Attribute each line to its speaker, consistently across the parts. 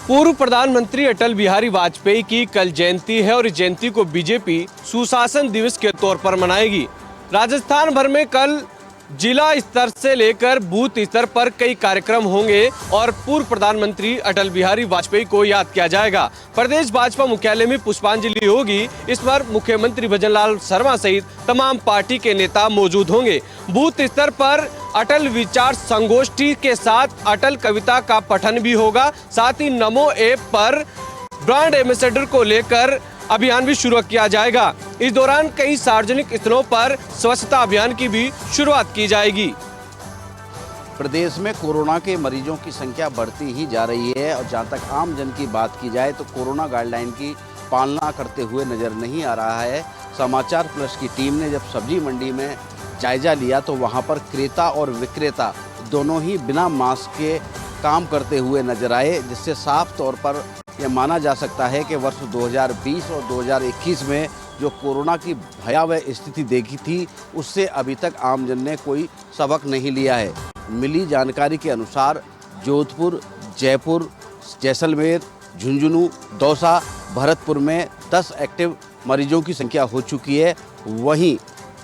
Speaker 1: पूर्व प्रधानमंत्री अटल बिहारी वाजपेयी की कल जयंती है और इस जयंती को बीजेपी सुशासन दिवस के तौर पर मनाएगी। राजस्थान भर में कल जिला स्तर से लेकर बूथ स्तर पर कई कार्यक्रम होंगे और पूर्व प्रधानमंत्री अटल बिहारी वाजपेयी को याद किया जाएगा। प्रदेश भाजपा मुख्यालय में पुष्पांजलि होगी। इस पर मुख्यमंत्री भजनलाल शर्मा सहित तमाम पार्टी के नेता मौजूद होंगे। बूथ स्तर पर अटल विचार संगोष्ठी के साथ अटल कविता का पठन भी होगा। साथ ही नमो ऐप पर ब्रांड एम्बेसडर को लेकर अभियान भी शुरू किया जाएगा। इस दौरान कई सार्वजनिक स्थलों पर स्वच्छता अभियान की भी शुरुआत की जाएगी।
Speaker 2: प्रदेश में कोरोना के मरीजों की संख्या बढ़ती ही जा रही है और जहां तक आम जन की बात की जाए तो कोरोना गाइडलाइन की पालना करते हुए नजर नहीं आ रहा है। समाचार प्लस की टीम ने जब सब्जी मंडी में जायजा लिया तो वहां पर क्रेता और विक्रेता दोनों ही बिना मास्क के काम करते हुए नजर आए, जिससे साफ तौर पर यह माना जा सकता है कि वर्ष 2020 और 2021 में जो कोरोना की भयावह स्थिति देखी थी उससे अभी तक आमजन ने कोई सबक नहीं लिया है। मिली जानकारी के अनुसार जोधपुर, जयपुर, जैसलमेर, झुंझुनू, दौसा, भरतपुर में 10 एक्टिव मरीजों की संख्या हो चुकी है। वहीं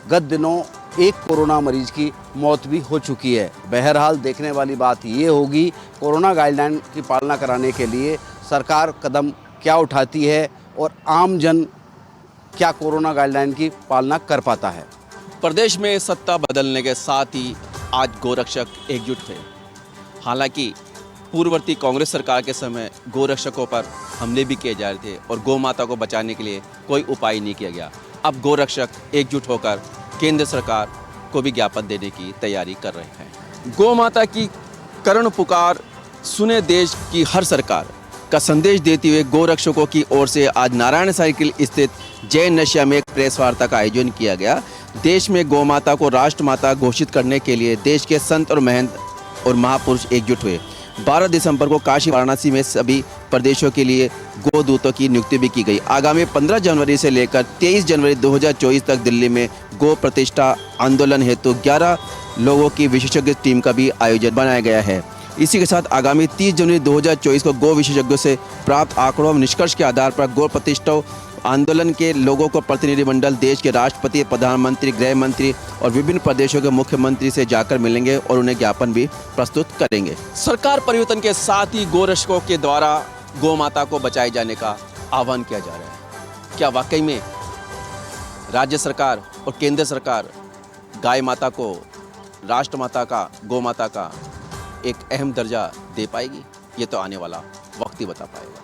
Speaker 2: गत दिनों एक कोरोना मरीज की मौत भी हो चुकी है। बहरहाल देखने वाली बात ये होगी कोरोना गाइडलाइन की पालना कराने के लिए सरकार कदम क्या उठाती है और आम जन क्या कोरोना गाइडलाइन की पालना कर पाता है।
Speaker 3: प्रदेश में सत्ता बदलने के साथ ही आज गोरक्षक एकजुट हुए। हालांकि पूर्ववर्ती कांग्रेस सरकार के समय गोरक्षकों पर हमले भी किए जा रहे थे और गौ माता को बचाने के लिए कोई उपाय नहीं किया गया। अब गोरक्षक एकजुट होकर केंद्र सरकार को भी ज्ञापन देने की तैयारी कर रहे हैं। गौ माता की करुण पुकार सुने देश की हर सरकार का संदेश देते हुए गोरक्षकों की ओर से आज नारायण साइकिल स्थित जैन नशिया में एक प्रेस वार्ता का आयोजन किया गया। देश में गौ माता को राष्ट्रमाता घोषित करने के लिए देश के संत और महंत और महापुरुष एकजुट हुए। 12 दिसंबर को काशी वाराणसी में सभी प्रदेशों के लिए गो दूतों की नियुक्ति भी की गई। आगामी 15 जनवरी से लेकर 23 जनवरी 2024 तक दिल्ली में गो प्रतिष्ठा आंदोलन हेतु 11 लोगों की विशेषज्ञ टीम का भी आयोजन बनाया गया है। इसी के साथ आगामी 30 जनवरी 2024 को गो विशेषज्ञों से प्राप्त आंकड़ों और निष्कर्ष के आधार पर गो प्रतिष्ठा आंदोलन के लोगों को प्रतिनिधिमंडल देश के राष्ट्रपति, प्रधानमंत्री, गृह मंत्री और विभिन्न प्रदेशों के मुख्यमंत्री से जाकर मिलेंगे और उन्हें ज्ञापन भी प्रस्तुत करेंगे। सरकार परिवर्तन के साथ ही गोरक्षकों के द्वारा गौ माता को बचाए जाने का आह्वान किया जा रहा है। क्या वाकई में राज्य सरकार और केंद्र सरकार गाय माता को राष्ट्रमाता का, गौ माता का एक अहम दर्जा दे पाएगी? ये तो आने वाला वक्त ही बता पाएगा।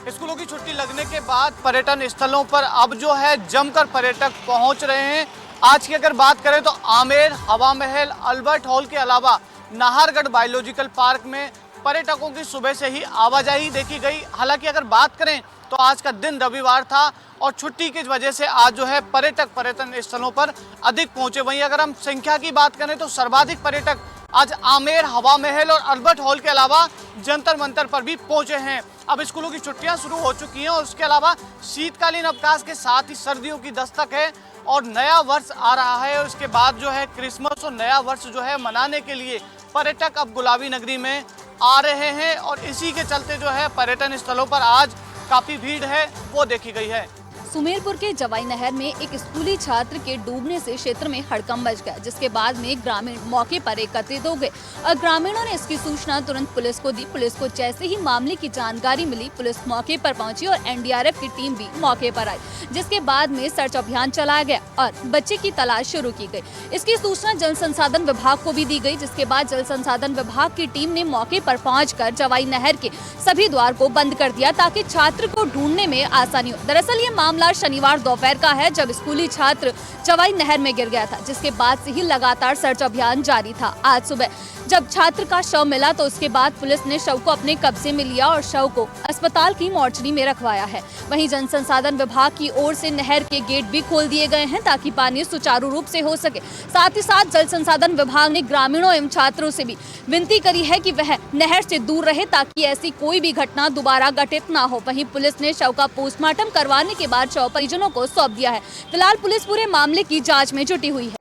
Speaker 4: स्कूलों की छुट्टी लगने के बाद पर्यटन स्थलों पर अब जो है जमकर पर्यटक पहुंच रहे हैं। आज की अगर बात करें तो आमेर, हवा महल, अल्बर्ट हॉल के अलावा नाहरगढ़ बायोलॉजिकल पार्क में पर्यटकों की सुबह से ही आवाजाही देखी गई। हालांकि अगर बात करें तो आज का दिन रविवार था और छुट्टी की वजह से आज जो है पर्यटक पर्यटन स्थलों पर अधिक पहुंचे। वहीं अगर हम संख्या की बात करें तो सर्वाधिक पर्यटक आज आमेर, हवा महल और अल्बर्ट हॉल के अलावा जंतर मंतर पर भी पहुंचे हैं। अब स्कूलों की छुट्टियां शुरू हो चुकी हैं और उसके अलावा शीतकालीन अवकाश के साथ ही सर्दियों की दस्तक है और नया वर्ष आ रहा है। उसके बाद जो है क्रिसमस और नया वर्ष जो है मनाने के लिए पर्यटक अब गुलाबी नगरी में आ रहे हैं और इसी के चलते जो है पर्यटन स्थलों पर आज काफी भीड़ है वो देखी गई है।
Speaker 5: सुमेरपुर के जवाई नहर में एक स्कूली छात्र के डूबने से क्षेत्र में हड़कंप मच गया, जिसके बाद में ग्रामीण मौके पर एकत्रित हो गए और ग्रामीणों ने इसकी सूचना तुरंत पुलिस को दी। पुलिस को जैसे ही मामले की जानकारी मिली, पुलिस मौके पर पहुंची और एनडीआरएफ की टीम भी मौके पर आई, जिसके बाद में सर्च अभियान चलाया गया और बच्चे की तलाश शुरू की गई। इसकी सूचना जल संसाधन विभाग को भी दी गई, जिसके बाद जल संसाधन विभाग की टीम ने मौके पर पहुंचकर जवाई नहर के सभी द्वार को बंद कर दिया ताकि छात्र को ढूंढने में आसानी हो। दरअसल ये मामला शनिवार दोपहर का है, जब स्कूली छात्र जवाई नहर में गिर गया था, जिसके बाद से ही लगातार सर्च अभियान जारी था। आज सुबह जब छात्र का शव मिला तो उसके बाद पुलिस ने शव को अपने कब्जे में लिया और शव को अस्पताल की मोर्चरी में रखवाया है। वहीं जल संसाधन विभाग की ओर से नहर के गेट भी खोल दिए गए हैं ताकि पानी सुचारू रूप से हो सके। साथ ही साथ जल संसाधन विभाग ने ग्रामीणों एवं छात्रों से भी विनती करी है कि वह नहर से दूर रहे ताकि ऐसी कोई भी घटना दोबारा घटित न हो। वहीं पुलिस ने शव का पोस्टमार्टम करवाने के बाद शव परिजनों को सौंप दिया है। फिलहाल पुलिस पूरे मामले की जाँच में जुटी हुई है।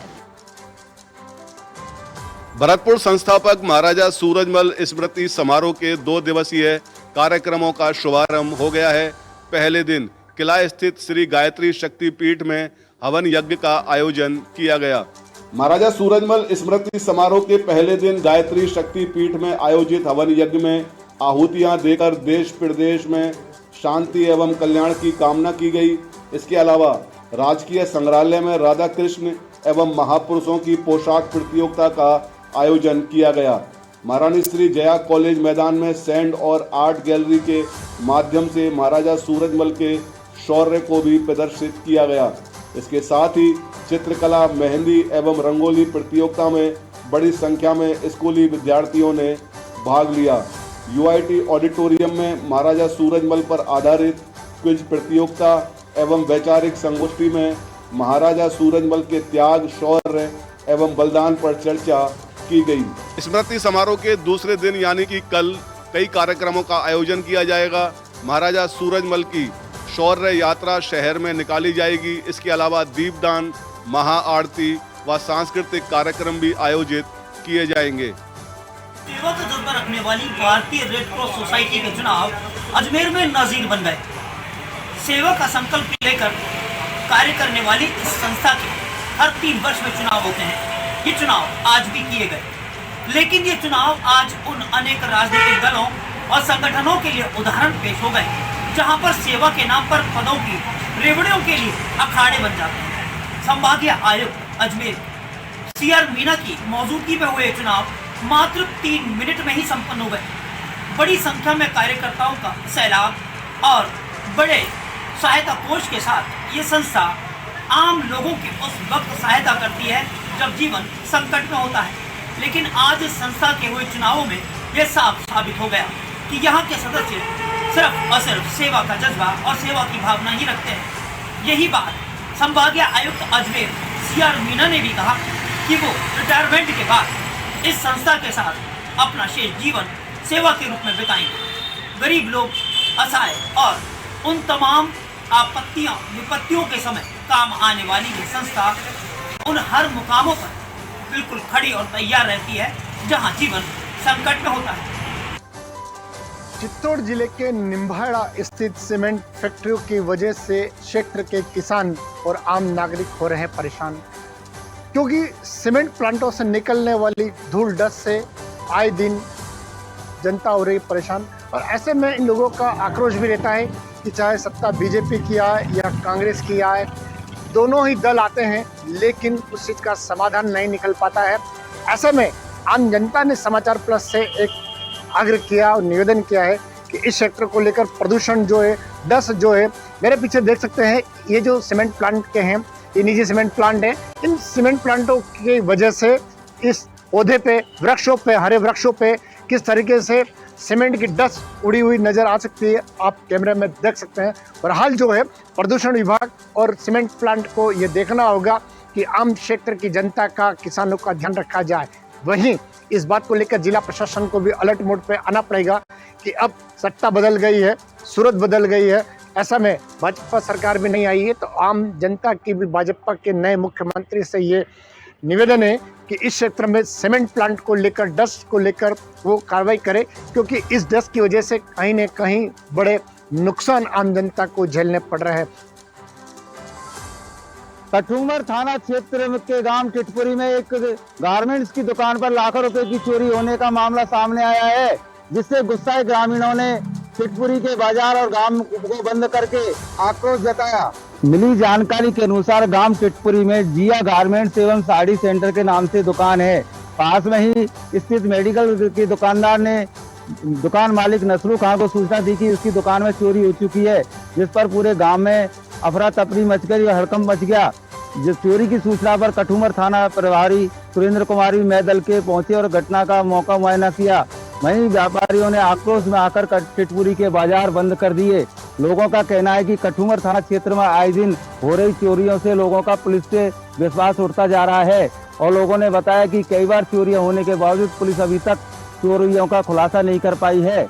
Speaker 6: भरतपुर संस्थापक महाराजा सूरजमल स्मृति समारोह के 2 दिवसीय कार्यक्रमों का शुभारंभ हो गया है। पहले दिन किला स्थित श्री गायत्री शक्ति पीठ में हवन यज्ञ का आयोजन किया गया। महाराजा सूरजमल स्मृति समारोह के पहले दिन गायत्री शक्ति पीठ में आयोजित हवन यज्ञ में आहुतियां देकर देश प्रदेश में शांति एवं कल्याण की कामना की गई। इसके अलावा राजकीय संग्रहालय में राधा कृष्ण एवं महापुरुषों की पोशाक प्रतियोगिता का आयोजन किया गया। महारानी श्री जया कॉलेज मैदान में सैंड और आर्ट गैलरी के माध्यम से महाराजा सूरजमल के शौर्य को भी प्रदर्शित किया गया। इसके साथ ही चित्रकला, मेहंदी एवं रंगोली प्रतियोगिता में बड़ी संख्या में स्कूली विद्यार्थियों ने भाग लिया। यूआईटी ऑडिटोरियम में महाराजा सूरजमल पर आधारित क्विज प्रतियोगिता एवं वैचारिक संगोष्ठी में महाराजा सूरजमल के त्याग, शौर्य एवं बलिदान पर चर्चा की गई। स्मृति समारोह के दूसरे दिन यानी कि कल कई कार्यक्रमों का आयोजन किया जाएगा। महाराजा सूरजमल की शौर्य यात्रा शहर में निकाली जाएगी। इसके अलावा दीपदान, महाआरती व सांस्कृतिक कार्यक्रम भी आयोजित किए जाएंगे।
Speaker 7: सेवा का जज्बा रखने वाली भारतीय रेड क्रॉस सोसाइटी के चुनाव अजमेर में नाज़ीर बन गए। सेवा का संकल्प लेकर कार्य करने वाली इस संस्था के हर 3 वर्ष में चुनाव होते हैं। ये चुनाव आज भी किए गए, लेकिन ये चुनाव आज उन अनेक राजनीतिक दलों और संगठनों के लिए उदाहरण पेश हो गए, जहां पर सेवा के नाम पर पदों की रेवड़ियों के लिए अखाड़े बन जाते हैं। संभागीय आयुक्त अजमेर सीआर मीना की मौजूदगी में हुए चुनाव मात्र 3 मिनट में ही संपन्न हो गए। बड़ी संख्या में कार्यकर्ताओं का सैलाब और बड़े सहायता कोष के साथ ये संस्था आम लोगों की उस वक्त सहायता करती है जब जीवन संकट में होता है। लेकिन आज इस संस्था के हुए चुनावों में यह साफ साबित हो गया कि यहाँ के सदस्य सिर्फ और सिर्फ सेवा का जज्बा और सेवा की भावना ही रखते हैं। यही बात संभागीय आयुक्त अजमेर सीआर मीना ने भी कहा कि वो रिटायरमेंट के बाद इस संस्था के साथ अपना शेष जीवन सेवा के रूप में बिताएंगे। गरीब लोग, असहाय और उन तमाम आपत्तियां विपत्तियों के समय काम आने वाली ये संस्था उन हर मुकामों पर बिल्कुल खड़ी और तैयार रहती है जहां जीवन संकट में होता है।
Speaker 8: चित्तौड़ जिले के निम्बाड़ा स्थित सीमेंट फैक्ट्रियों की वजह से क्षेत्र के किसान और आम नागरिक हो रहे हैं परेशान, क्योंकि सीमेंट प्लांटों से निकलने वाली धूल डस्ट से आए दिन जनता हो रही परेशान। और ऐसे में इन लोगों का आक्रोश भी रहता है कि चाहे सत्ता बीजेपी की आए या कांग्रेस की आए, दोनों ही दल आते हैं लेकिन उस चीज़ का समाधान नहीं निकल पाता है। ऐसे में आम जनता ने समाचार प्लस से एक आग्रह किया और निवेदन किया है कि इस क्षेत्र को लेकर प्रदूषण जो है, डस्ट जो है, मेरे पीछे देख सकते हैं ये जो सीमेंट प्लांट के हैं, ये निजी सीमेंट प्लांट है। इन सीमेंट प्लांटों की वजह से इस पौधे पे, वृक्षों पे, हरे वृक्षों पे किस तरीके से सीमेंट की डस्ट उड़ी हुई नजर आ सकती है, आप कैमरे में देख सकते हैं। और हाल जो है प्रदूषण विभाग और सीमेंट प्लांट को ये देखना होगा कि आम क्षेत्र की जनता का, किसानों का ध्यान रखा जाए। वहीं इस बात को लेकर जिला प्रशासन को भी अलर्ट मोड पे आना पड़ेगा कि अब सत्ता बदल गई है, सूरत बदल गई है। ऐसा में भाजपा सरकार भी नहीं आई है, तो आम जनता की भी भाजपा के नए मुख्यमंत्री से ये निवेदन है कि इस क्षेत्र में सीमेंट प्लांट को लेकर, डस्ट को लेकर वो कार्रवाई करे, क्योंकि इस डस्ट की वजह से कहीं न कहीं बड़े नुकसान आम जनता को झेलने पड़ रहे हैं।
Speaker 9: कठूमर थाना क्षेत्र के गांव टिटपुरी में एक गारमेंट्स की दुकान पर लाखों रुपए की चोरी होने का मामला सामने आया है, जिससे गुस्साए ग्रामीणों ने टिटपुरी के बाजार और गांव को बंद करके आक्रोश जताया। मिली जानकारी के अनुसार गांव टिटपुरी में जिया गारमेंट्स एवं साड़ी सेंटर के नाम से दुकान है। पास में ही स्थित मेडिकल के दुकानदार ने दुकान मालिक नसरू खान को सूचना दी कि उसकी दुकान में चोरी हो चुकी है, जिस पर पूरे गांव में अफरा तफरी मच गई और हड़कंप मच गया। जिस चोरी की सूचना पर कठूमर थाना प्रभारी सुरेंद्र कुमार भी मैदल के पहुंचे और घटना का मौका मुआयना किया। वहीं व्यापारियों ने आक्रोश में आकर टिटपुरी के बाजार बंद कर दिए। लोगों का कहना है कि कठूमर थाना क्षेत्र में आए दिन हो रही चोरियों से लोगों का पुलिस से विश्वास उठता जा रहा है और लोगों ने बताया कि कई बार चोरियां होने के बावजूद पुलिस अभी तक चोरियों का खुलासा नहीं कर पाई है।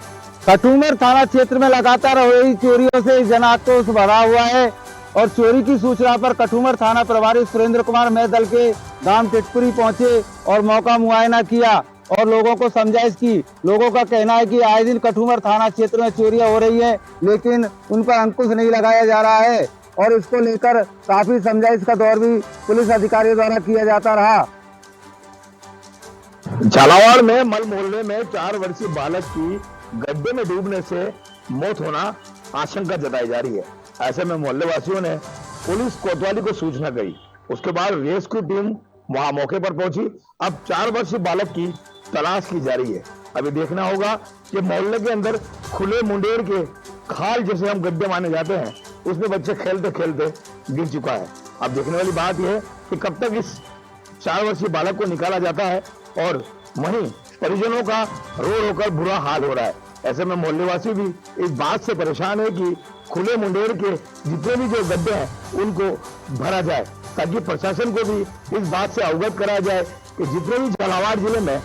Speaker 9: कठूमर थाना क्षेत्र में लगातार हो रही चोरियों से जन आक्रोश भरा हुआ है और चोरी की सूचना पर कठूमर थाना प्रभारी सुरेंद्र कुमार मैं दल के गांव टिटपुरी पहुंचे और मौका मुआयना किया। और लोगों को समझाइश की। लोगों का कहना है कि आए दिन कठुमर थाना क्षेत्र में चोरियां हो रही है, लेकिन उन पर अंकुश नहीं लगाया जा रहा है और इसको लेकर काफी समझाइश का दौर भी पुलिस अधिकारियों द्वारा किया जाता रहा।
Speaker 10: झालावाड़ में मल मोहल्ले में 4 वर्षीय बालक की गड्ढे में डूबने से मौत होना आशंका जताई जा रही है। ऐसे में मोहल्ले वासियों ने पुलिस कोतवाली को सूचना दी। उसके बाद रेस्क्यू टीम वहां मौके पर पहुंची। अब 4 वर्षीय बालक की तलाश की जा रही है। अभी देखना होगा कि मोहल्ले के अंदर खुले मुंडेर के खाल जैसे हम गड्ढे माने जाते हैं, उसमें बच्चे खेलते खेलते गिर चुका है। अब देखने वाली बात यह है कि कब तक इस 4 वर्षीय बालक को निकाला जाता है और वहीं परिजनों का रो रो कर बुरा हाल हो रहा है। ऐसे में मोहल्लेवासी भी इस बात से परेशान है कि खुले मुंडेर के जितने भी जो गड्ढे हैं उनको भरा जाए, ताकि प्रशासन को भी इस बात से अवगत कराया जाए कि जितने भी झालावाड़ जिले में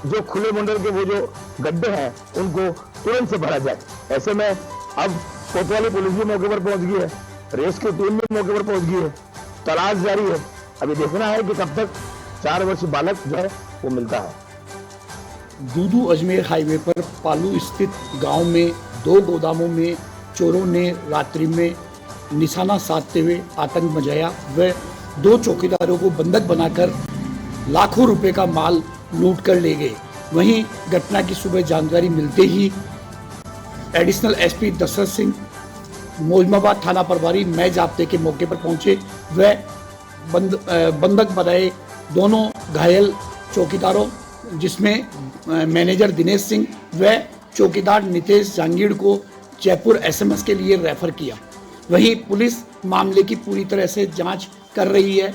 Speaker 10: जो खुले मुंडेर के वो जो गड्ढे हैं उनको तुरंत से भरा जाए। ऐसे में अब कोतवाली पुलिस भी मौके पर पहुंच गई है, रेस्क्यू टीम भी मौके पर पहुंच गई है, तलाश जारी है। अभी देखना है कि कब तक 4 वर्षीय बालक जो है वो मिलता है।
Speaker 11: दूदू अजमेर हाईवे पर पालू स्थित गांव में 2 गोदामों में चोरों ने रात्रि में निशाना साधते हुए आतंक मचाया व 2 चौकीदारों को बंधक बनाकर लाखों रुपए का माल लूट कर ले गए। वहीं घटना की सुबह जानकारी मिलते ही एडिशनल एसपी दशरथ सिंह मौजमाबाद थाना प्रभारी मैं जाब्ते के मौके पर पहुंचे व बंधक बनाए दोनों घायल चौकीदारों, जिसमें मैनेजर दिनेश सिंह व चौकीदार नितेश जांगीड़ को जयपुर एसएमएस के लिए रेफर किया। वहीं पुलिस मामले की पूरी तरह से जांच कर रही है।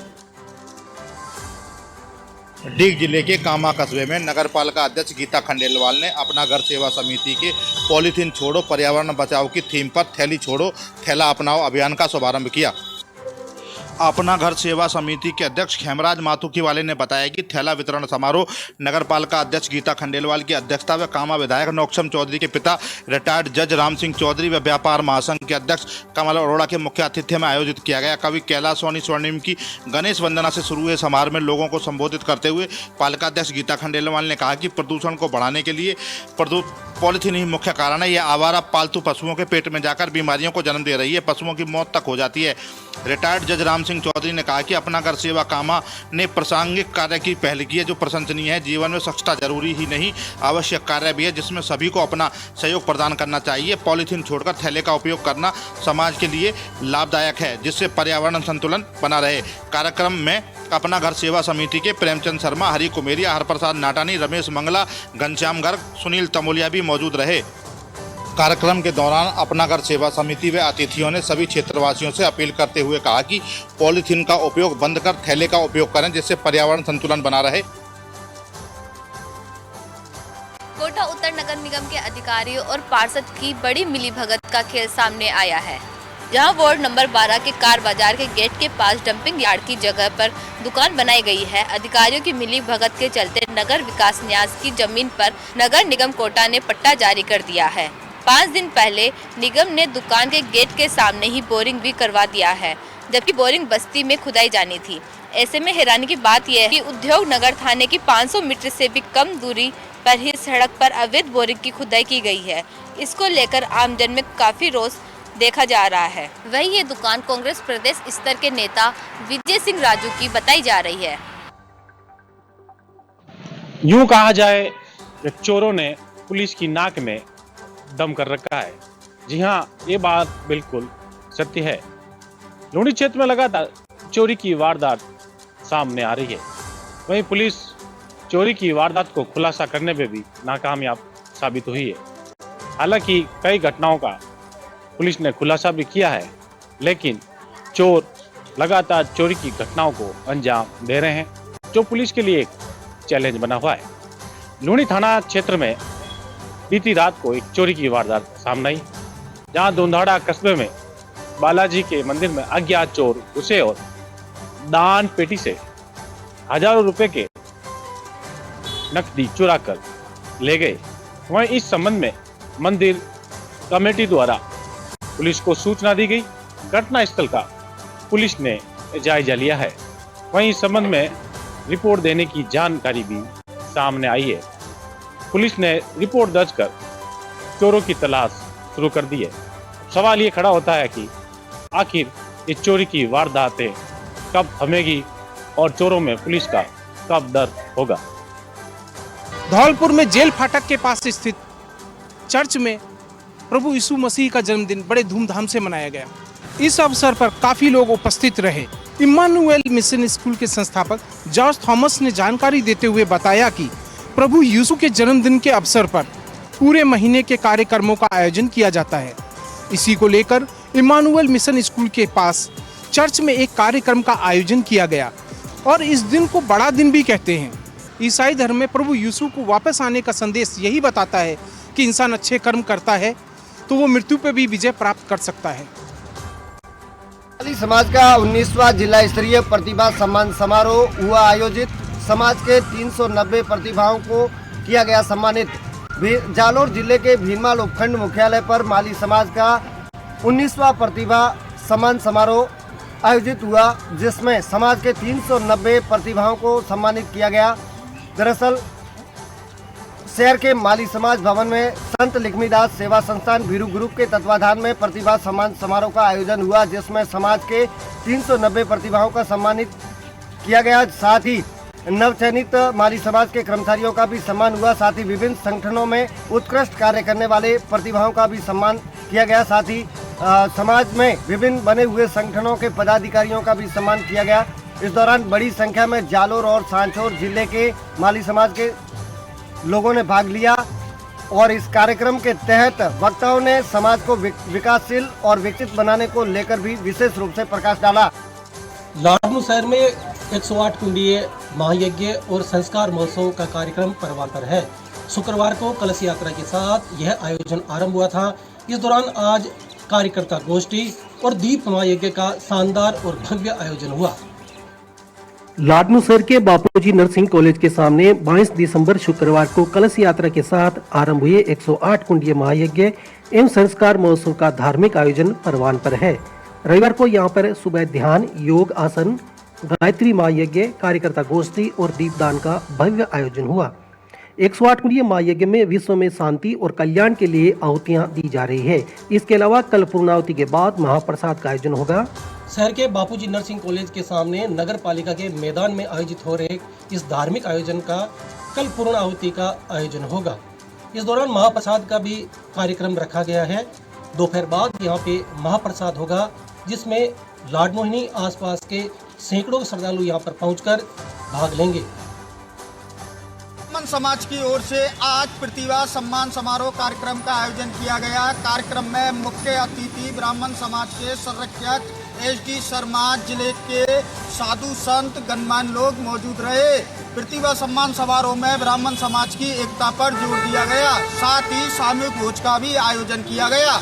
Speaker 12: डीग जिले के कामा कस्बे में नगर पालिका अध्यक्ष गीता खंडेलवाल ने अपना घर सेवा समिति के पॉलीथीन छोड़ो पर्यावरण बचाओ की थीम पर थैली छोड़ो थैला अपनाओ अभियान का शुभारंभ किया। अपना घर सेवा समिति के अध्यक्ष खेमराज माथुकीवाले ने बताया कि थैला वितरण समारोह नगर पालिका अध्यक्ष गीता खंडेलवाल की अध्यक्षता में कामा विधायक नौक्षम चौधरी के पिता रिटायर्ड जज राम सिंह चौधरी व व्यापार महासंघ के अध्यक्ष कमल अरोड़ा के मुख्य आतिथ्य में आयोजित किया गया। कवि कैलाश सोनी स्वर्णिम की गणेश वंदना से शुरू हुए समारोह में लोगों को संबोधित करते हुए पालिका अध्यक्ष गीता खंडेलवाल ने कहा कि प्रदूषण को बढ़ाने के लिए पॉलीथीन ही मुख्य कारण है। यह आवारा पालतू पशुओं के पेट में जाकर बीमारियों को जन्म दे रही है, पशुओं की मौत तक हो जाती है। रिटायर्ड जज राम सिंह चौधरी ने कहा कि अपना घर सेवा कामा ने प्रासंगिक कार्य की पहल की है जो प्रशंसनीय है। जीवन में स्वच्छता जरूरी ही नहीं आवश्यक कार्य भी है, जिसमें सभी को अपना सहयोग प्रदान करना चाहिए। पॉलीथीन छोड़कर थैले का उपयोग करना समाज के लिए लाभदायक है, जिससे पर्यावरण संतुलन बना रहे। कार्यक्रम में अपना घर सेवा समिति के प्रेमचंद शर्मा, हरि कुमेरिया, हरप्रसाद नाटानी, रमेश मंगला, घनश्याम गर्ग, सुनील तमोलिया भी मौजूद रहे। कार्यक्रम के दौरान अपना घर सेवा समिति व अतिथियों ने सभी क्षेत्रवासियों से अपील करते हुए कहा कि पॉलीथीन का उपयोग बंद कर थैले का उपयोग करें, जिससे पर्यावरण संतुलन बना रहे।
Speaker 13: कोटा उत्तर नगर निगम के अधिकारियों और पार्षद की बड़ी मिलीभगत का खेल सामने आया है, जहां वार्ड नंबर 12 के कार बाजार के गेट के पास डंपिंग यार्ड की जगह पर दुकान बनाई गई है। अधिकारियों की मिलीभगत के चलते नगर विकास न्यास की जमीन पर नगर निगम कोटा ने पट्टा जारी कर दिया है। 5 दिन पहले निगम ने दुकान के गेट के सामने ही बोरिंग भी करवा दिया है, जबकि बोरिंग बस्ती में खुदाई जानी थी। ऐसे में हैरानी की बात यह है कि उद्योग नगर थाने की 500 मीटर से भी कम दूरी पर ही सड़क पर अवैध बोरिंग की खुदाई की गई है। इसको लेकर आमजन में काफी रोष देखा जा रहा है। वही ये दुकान कांग्रेस प्रदेश स्तर के नेता विजय सिंह राजू की बताई जा रही है।
Speaker 14: यूं कहा जाए चोरों ने पुलिस की नाक में दम कर रखा है। जी हाँ, ये बात बिल्कुल सत्य है। लूणी क्षेत्र में लगातार चोरी की वारदात सामने आ रही है। वहीं पुलिस चोरी की वारदात को खुलासा करने में भी नाकामयाब साबित हुई है। हालांकि कई घटनाओं का पुलिस ने खुलासा भी किया है, लेकिन चोर लगातार चोरी की घटनाओं को अंजाम दे रहे हैं, जो पुलिस के लिए एक चैलेंज बना हुआ है। लूणी थाना क्षेत्र में बीती रात को एक चोरी की वारदात सामने आई, जहां धुंधाड़ा कस्बे में बालाजी के मंदिर में अज्ञात चोर घुसे और दान पेटी से हजारों रुपए के नकदी चुरा कर ले गए। वहीं इस संबंध में मंदिर कमेटी द्वारा पुलिस को सूचना दी गई। घटना स्थल का पुलिस ने जायजा लिया है। वहीं इस संबंध में रिपोर्ट देने की जानकारी भी सामने आई है। पुलिस ने रिपोर्ट दर्ज कर चोरों की तलाश शुरू कर दी है। सवाल ये खड़ा होता है कि आखिर ये चोरी की वारदातें कब थमेगी और चोरों में पुलिस का कब डर होगा।
Speaker 15: धौलपुर में जेल फाटक के पास स्थित चर्च में प्रभु यीशु मसीह का जन्मदिन बड़े धूमधाम से मनाया गया। इस अवसर पर काफी लोग उपस्थित रहे। इम्मानुएल मिशन स्कूल के संस्थापक जॉर्ज थॉमस ने जानकारी देते हुए बताया कि प्रभु यीशु के जन्मदिन के अवसर पर पूरे महीने के कार्यक्रमों का आयोजन किया जाता है। इसी को लेकर इम्मानुएल मिशन स्कूल के पास चर्च में एक कार्यक्रम का आयोजन किया गया और इस दिन को बड़ा दिन भी कहते हैं। ईसाई धर्म में प्रभु यीशु को वापस आने का संदेश यही बताता है कि इंसान अच्छे कर्म करता है तो वो मृत्यु पर भी विजय प्राप्त कर सकता है।
Speaker 16: समाज का 19वां जिला स्तरीय प्रतिभा सम्मान समारोह हुआ आयोजित। समाज के 390 प्रतिभाओं को किया गया सम्मानित। जालोर जिले के भीनमाल उपखंड मुख्यालय पर माली समाज का 19वां प्रतिभा सम्मान समारोह आयोजित हुआ, जिसमें समाज के 390 प्रतिभाओं को सम्मानित किया गया। दरअसल शहर के माली समाज भवन में संत लक्ष्मीदास सेवा संस्थान भीरू ग्रुप के तत्वाधान में प्रतिभा सम्मान समारोह का आयोजन हुआ, जिसमें समाज के 390 प्रतिभाओं का सम्मानित किया गया। साथ ही नवचयनित माली समाज के कर्मचारियों का भी सम्मान हुआ। साथ ही विभिन्न संगठनों में उत्कृष्ट कार्य करने वाले प्रतिभाओं का भी सम्मान किया गया। साथ ही समाज में विभिन्न बने हुए संगठनों के पदाधिकारियों का भी सम्मान किया गया। इस दौरान बड़ी संख्या में जालोर और सांचौर जिले के माली समाज के लोगों ने भाग लिया और इस कार्यक्रम के तहत वक्ताओं ने समाज को विकासशील और विकसित बनाने को लेकर भी विशेष रूप से प्रकाश डाला।
Speaker 17: लाडनू शहर में 108 कुंडीय महायज्ञ और संस्कार महोत्सव का कार्यक्रम परवान पर है। शुक्रवार को कलश यात्रा के साथ यह आयोजन आरंभ हुआ था। इस दौरान आज कार्यकर्ता गोष्ठी और दीप महायज्ञ का शानदार और भव्य आयोजन हुआ।
Speaker 18: लाडनू शहर के बापूजी नरसिंह कॉलेज के सामने 22 दिसंबर शुक्रवार को कलश यात्रा के साथ आरंभ हुए 108 कुंडीय महायज्ञ एवं संस्कार महोत्सव का धार्मिक आयोजन परवान पर है। रविवार को यहां पर सुबह ध्यान, योग आसन, गायत्री महायज्ञ, कार्यकर्ता गोष्ठी और दीपदान का भव्य आयोजन हुआ। 108 कुंडीय महायज्ञ में विश्व में शांति और कल्याण के लिए आहुतियां दी जा रही है। इसके अलावा कल पूर्णाहुति के बाद महाप्रसाद का आयोजन होगा।
Speaker 17: शहर के बापूजी नरसिंह कॉलेज के सामने नगर पालिका के मैदान में आयोजित हो रहे इस धार्मिक आयोजन का कल पूर्णाहुति का आयोजन होगा। इस दौरान महाप्रसाद का भी कार्यक्रम रखा गया है। दोपहर बाद यहाँ पे महाप्रसाद होगा, जिसमें लाडमोहिनी आसपास के सैकड़ों श्रद्धालु यहाँ पर पहुंचकर भाग लेंगे।
Speaker 4: ब्राह्मण समाज की ओर से आज प्रतिभा सम्मान समारोह कार्यक्रम का आयोजन किया गया। कार्यक्रम में मुख्य अतिथि ब्राह्मण समाज के संरक्षक एसडी शर्मा, जिले के साधु संत गणमान्य लोग मौजूद रहे। प्रतिभा सम्मान समारोह में ब्राह्मण समाज की एकता पर जोर दिया गया। साथ ही सामूहिक भोज का भी आयोजन किया गया।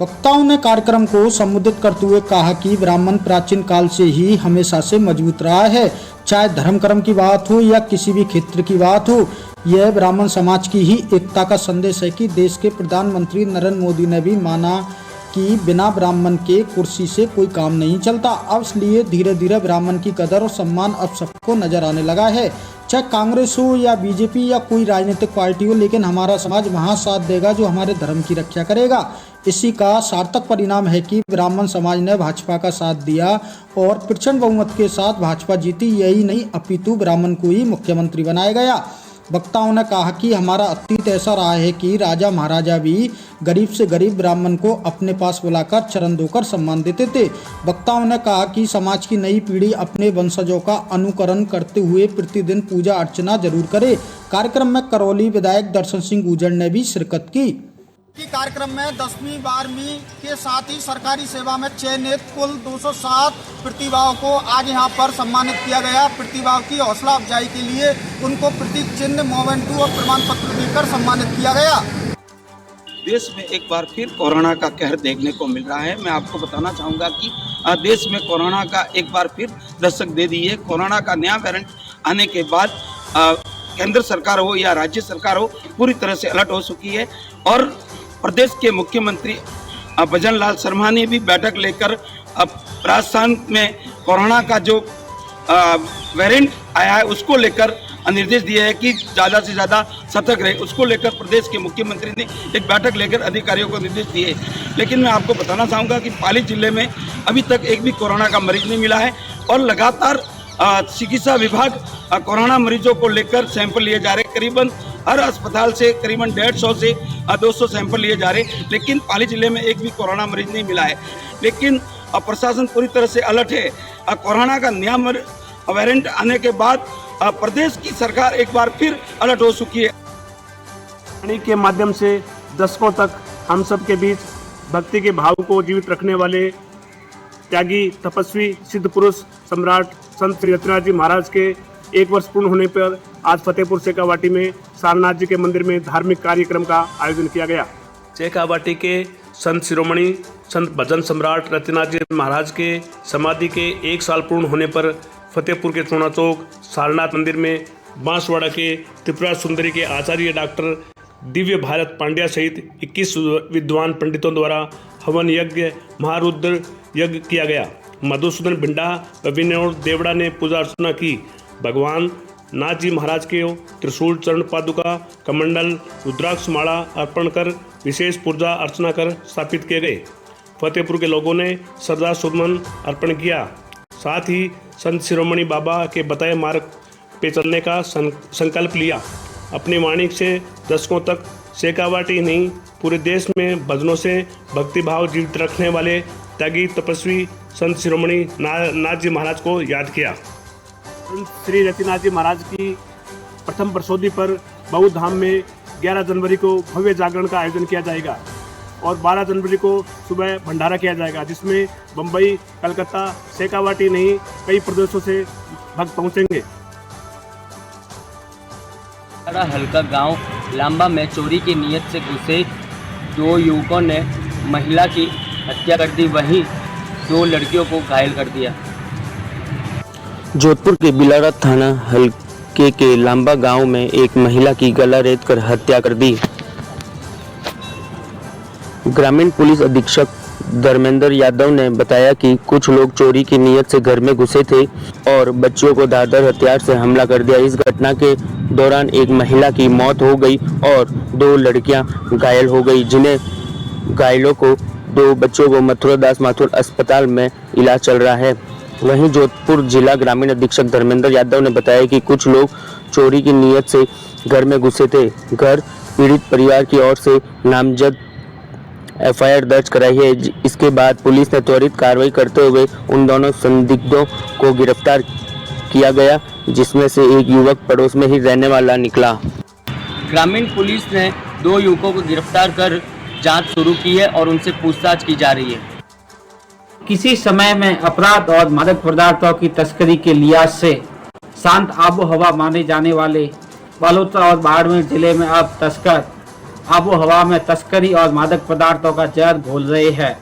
Speaker 19: वक्ताओं ने कार्यक्रम को संबोधित करते हुए कहा कि ब्राह्मण प्राचीन काल से ही हमेशा से मजबूत रहा है। चाहे धर्म कर्म की बात हो या किसी भी क्षेत्र की बात हो, यह ब्राह्मण समाज की ही एकता का संदेश है कि देश के प्रधानमंत्री नरेंद्र मोदी ने भी माना कि बिना ब्राह्मण के कुर्सी से कोई काम नहीं चलता। अब इसलिए धीरे धीरे ब्राह्मण की कदर और सम्मान अब सबको नजर आने लगा है। चाहे कांग्रेस हो या बीजेपी या कोई राजनीतिक पार्टी हो, लेकिन हमारा समाज वहाँ साथ देगा जो हमारे धर्म की रक्षा करेगा। इसी का सार्थक परिणाम है कि ब्राह्मण समाज ने भाजपा का साथ दिया और प्रचंड बहुमत के साथ भाजपा जीती। यही नहीं अपितु ब्राह्मण को ही मुख्यमंत्री बनाया गया। वक्ताओं ने कहा कि हमारा अतीत ऐसा रहा है कि राजा महाराजा भी गरीब से गरीब ब्राह्मण को अपने पास बुलाकर चरण धोकर सम्मान देते थे। वक्ताओं ने कहा कि समाज की नई पीढ़ी अपने वंशजों का अनुकरण करते हुए प्रतिदिन पूजा अर्चना जरूर करे। कार्यक्रम में करौली विधायक दर्शन सिंह गुर्जर ने भी शिरकत की।
Speaker 4: कार्यक्रम में 10वीं 12वीं के साथ ही सरकारी सेवा में चयनित कुल 207 प्रतिभाओं को आज यहां पर सम्मानित किया गया। प्रतिभाओं की हौसला अफजाई के लिए उनको प्रतीक चिन्ह, मोमेंटो और प्रमाण पत्र देकर सम्मानित किया गया।
Speaker 20: देश में एक बार फिर कोरोना का कहर देखने को मिल रहा है। मैं आपको बताना चाहूँगा कि देश में कोरोना का एक बार फिर दस्तक दे दी है। कोरोना का नया वेरिएंट आने के बाद केंद्र सरकार हो या राज्य सरकार हो, पूरी तरह से अलर्ट हो चुकी है और प्रदेश के मुख्यमंत्री भजन लाल शर्मा ने भी बैठक लेकर अब राजस्थान में कोरोना का जो वेरिएंट आया है उसको लेकर निर्देश दिए हैं कि ज़्यादा से ज़्यादा सतर्क रहे। उसको लेकर प्रदेश के मुख्यमंत्री ने एक बैठक लेकर अधिकारियों को निर्देश दिए। लेकिन मैं आपको बताना चाहूँगा कि पाली जिले में अभी तक एक भी कोरोना का मरीज नहीं मिला है और लगातार चिकित्सा विभाग कोरोना मरीजों को लेकर सैंपल लिए जा रहे। करीबन हर अस्पताल से करीबन 150 से 200 सैंपल लिए जा रहे, लेकिन पाली जिले में एक भी कोरोना मरीज नहीं मिला है। लेकिन प्रशासन पूरी तरह से अलर्ट है। कोरोना का नया वेरिएंट आने के बाद प्रदेश की सरकार एक बार फिर अलर्ट हो चुकी है।
Speaker 21: वाणी के माध्यम से दशकों तक हम सब के बीच भक्ति के भाव को जीवित रखने वाले त्यागी, तपस्वी, सिद्ध पुरुष सम्राट संत श्री रत्नाथ जी महाराज के 1 वर्ष पूर्ण होने पर आज फतेहपुर शेखावाटी में सारनाथ जी के मंदिर में धार्मिक कार्यक्रम का आयोजन किया गया। शेखावाटी के संत शिरोमणि संत भजन सम्राट रत्नाथ जी महाराज के समाधि के 1 साल पूर्ण होने पर फतेहपुर के चूना चौक सारनाथ मंदिर में बांसवाड़ा के त्रिपुरा सुंदरी के आचार्य डॉक्टर दिव्य भारत पांड्या सहित 21 विद्वान पंडितों द्वारा हवन यज्ञ, महारुद्र यज्ञ किया गया। मधुसूदन भिंडा व विनोद देवड़ा ने पूजा अर्चना की। भगवान नाथ जी महाराज के त्रिशूल, चरण पादुका, कमंडल, रुद्राक्ष माला अर्पण कर विशेष पूजा अर्चना कर स्थापित किए गए। फतेहपुर के लोगों ने श्रद्धा सुमन अर्पण किया। साथ ही संत शिरोमणि बाबा के बताए मार्ग पे चलने का संकल्प लिया। अपनी वाणी से दशकों तक शेखावाटी नहीं पूरे देश में भजनों से भक्तिभाव जीवित रखने वाले त्यागी, तपस्वी संत शिरोमणि नाथ जी महाराज को याद किया। श्री रतिनाथ जी महाराज की प्रथम प्रसोदी पर बौद्ध धाम में 11 जनवरी को भव्य जागरण का आयोजन किया जाएगा और 12 जनवरी को सुबह भंडारा किया जाएगा, जिसमें बम्बई, कलकत्ता, शेखावाटी नहीं कई प्रदेशों से भक्त पहुंचेंगे।
Speaker 22: हल्का गांव लांबा में चोरी की नीयत से घुसे 2 युवकों ने महिला की हत्या कर दी, वहीं 2 लड़कियों को घायल कर दिया।
Speaker 23: जोधपुर के बिलारा थाना हल्के के लांबा गांव में एक महिला की गला रेत कर हत्या कर दी। ग्रामीण पुलिस अधीक्षक धर्मेंद्र यादव ने बताया कि कुछ लोग चोरी की नीयत से घर में घुसे थे और बच्चियों को धारदार हथियार से हमला कर दिया। इस घटना के दौरान एक महिला की मौत हो गई और 2 लड़कियां घायल हो गई, जिन्हें घायलों को 2 बच्चों को मथुरा दास माथुर अस्पताल में इलाज चल रहा है। वहीं जोधपुर जिला ग्रामीण अधीक्षक धर्मेंद्र यादव ने बताया कि कुछ लोग चोरी की नीयत से घर में घुसे थे। घर पीड़ित परिवार की ओर से नामजद एफआईआर दर्ज कराई है। इसके बाद पुलिस ने त्वरित कार्रवाई करते हुए उन दोनों संदिग्धों को गिरफ्तार किया गया, जिसमें से एक युवक पड़ोस में ही रहने वाला निकला।
Speaker 22: ग्रामीण पुलिस ने 2 युवकों को गिरफ्तार कर जांच शुरू की है और उनसे पूछताछ की जा रही है।
Speaker 24: किसी समय में अपराध और मादक पदार्थों की तस्करी के लिहाज से शांत आबो हवा माने जाने वाले बालोतरा और बाड़मेर जिले में अब तस्कर आबो हवा में तस्करी और मादक पदार्थों का जहर घोल रहे हैं।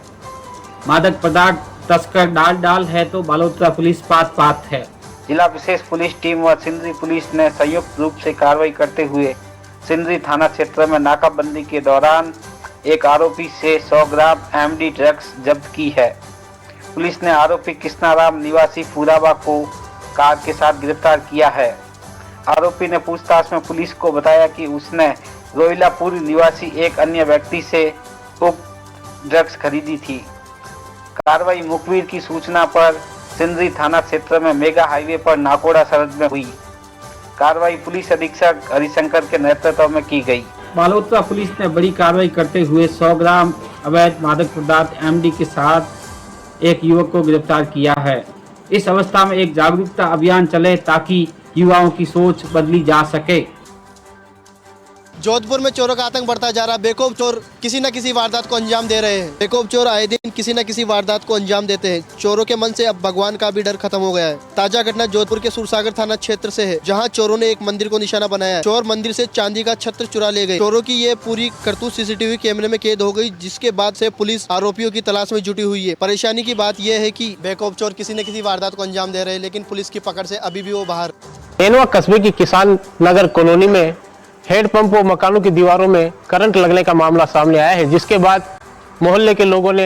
Speaker 24: मादक पदार्थ तस्कर डाल है तो बालोतरा पुलिस पात है।
Speaker 25: जिला विशेष पुलिस टीम व सिंदरी पुलिस ने संयुक्त रूप से कार्रवाई करते हुए सिंदरी थाना क्षेत्र में नाकाबंदी के दौरान एक आरोपी से 100 ग्राम एमडी ड्रग्स जब्त की है। पुलिस ने आरोपी कृष्णाराम निवासी फूराबा को कार के साथ गिरफ्तार किया है। आरोपी ने पूछताछ में पुलिस को बताया कि उसने रोहिलापुर निवासी एक अन्य व्यक्ति से उक्त ड्रग्स खरीदी थी। कार्रवाई मुखबिर की सूचना पर सिंदरी थाना क्षेत्र में मेगा हाईवे पर नाकोड़ा सरहद में हुई। कार्रवाई पुलिस अधीक्षक हरिशंकर के नेतृत्व में की गई।
Speaker 24: बालोतरा पुलिस ने बड़ी कार्रवाई करते हुए 100 ग्राम अवैध मादक पदार्थ एमडी के साथ एक युवक को गिरफ्तार किया है। इस अवस्था में एक जागरूकता अभियान चले ताकि युवाओं की सोच बदली जा सके।
Speaker 26: जोधपुर में चोरों का आतंक बढ़ता जा रहा है। बेखौफ चोर किसी न किसी वारदात को अंजाम दे रहे हैं। बेखौफ चोर आए दिन किसी न किसी वारदात को अंजाम देते हैं। चोरों के मन से अब भगवान का भी डर खत्म हो गया है। ताजा घटना जोधपुर के सुरसागर थाना क्षेत्र से है, जहां चोरों ने एक मंदिर को निशाना बनाया है। चोर मंदिर से चांदी का छत्र चुरा ले गए। चोरों की ये पूरी करतूत सीसीटीवी कैमरे में कैद हो गई, जिसके बाद से पुलिस आरोपियों की तलाश में जुटी हुई है। परेशानी की बात यह है कि बेखौफ चोर किसी न किसी वारदात को अंजाम दे रहे हैं, लेकिन पुलिस की पकड़ से अभी भी वो बाहर।
Speaker 27: एनवा कस्बे की किसान नगर कॉलोनी में हेडपंप व मकानों की दीवारों में करंट लगने का मामला सामने आया है, जिसके बाद मोहल्ले के लोगों ने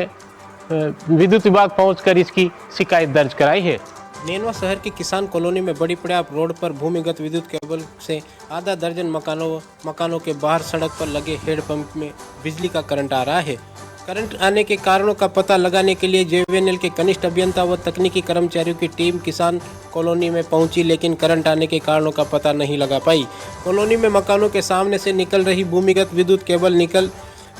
Speaker 27: विद्युत विभाग पहुंचकर इसकी शिकायत दर्ज कराई है।
Speaker 24: नेनवा शहर की किसान कॉलोनी में बड़ी प्रयाप रोड पर भूमिगत विद्युत केबल से आधा दर्जन मकानों के बाहर सड़क पर लगे हेडपंप में बिजली का करंट आ रहा है। करंट आने के कारणों का पता लगाने के लिए जेवीएनएल के कनिष्ठ अभियंता व तकनीकी कर्मचारियों की टीम किसान कॉलोनी में पहुंची, लेकिन करंट आने के कारणों का पता नहीं लगा पाई। कॉलोनी में मकानों के सामने से निकल रही भूमिगत विद्युत केबल निकल